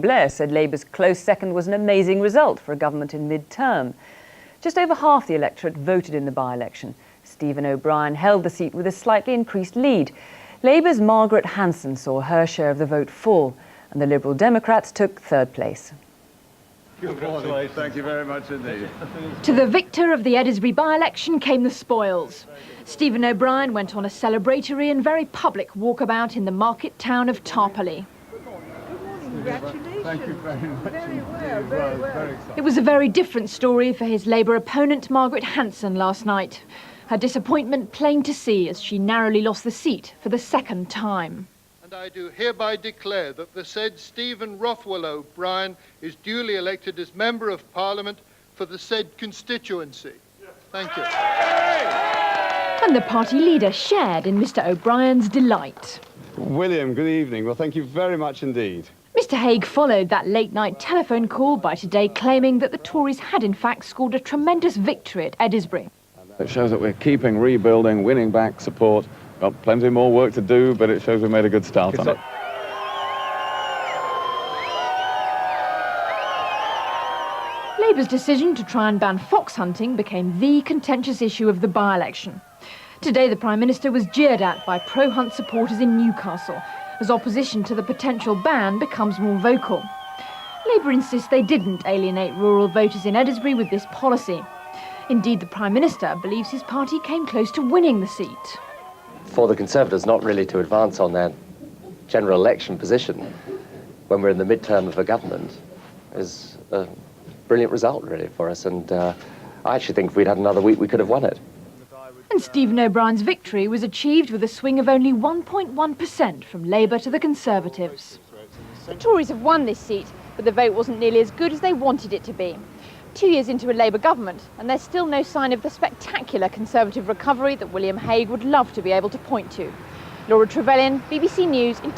Blair said Labour's close second was an amazing result for a government in mid-term. Just over half the electorate voted in the by-election. Stephen O'Brien held the seat with a slightly increased lead. Labour's Margaret Hanson saw her share of the vote fall, and the Liberal Democrats took third place. Good morning. Thank you very much indeed. To the victor of the Eddisbury by-election came the spoils. Stephen O'Brien went on a celebratory and very public walkabout in the market town of Tarporley. Congratulations. Thank you very much. Very well, very well. It was a very different story for his Labour opponent, Margaret Hanson, last night. Her disappointment plain to see as she narrowly lost the seat for the second time. And I do hereby declare that the said Stephen Rothwell O'Brien is duly elected as Member of Parliament for the said constituency. Thank you. And the party leader shared in Mr O'Brien's delight. William, good evening. Well, thank you very much indeed. Mr Hague followed that late-night telephone call by Today, claiming that the Tories had in fact scored a tremendous victory at Eddisbury. It shows that we're keeping, rebuilding, winning back support. Got plenty more work to do, but it shows we made a good start on it. Labour's decision to try and ban fox hunting became the contentious issue of the by-election. Today, the Prime Minister was jeered at by pro-hunt supporters in Newcastle, as opposition to the potential ban becomes more vocal. Labour insists they didn't alienate rural voters in Eddisbury with this policy. Indeed, the Prime Minister believes his party came close to winning the seat. For the Conservatives not really to advance on their general election position when we're in the midterm of a government is a brilliant result, really, for us. And I actually think if we'd had another week, we could have won it. And Stephen O'Brien's victory was achieved with a swing of only 1.1% from Labour to the Conservatives. The Tories have won this seat, but the vote wasn't nearly as good as they wanted it to be. 2 years into a Labour government, and there's still no sign of the spectacular Conservative recovery that William Hague would love to be able to point to. Laura Trevelyan, BBC News in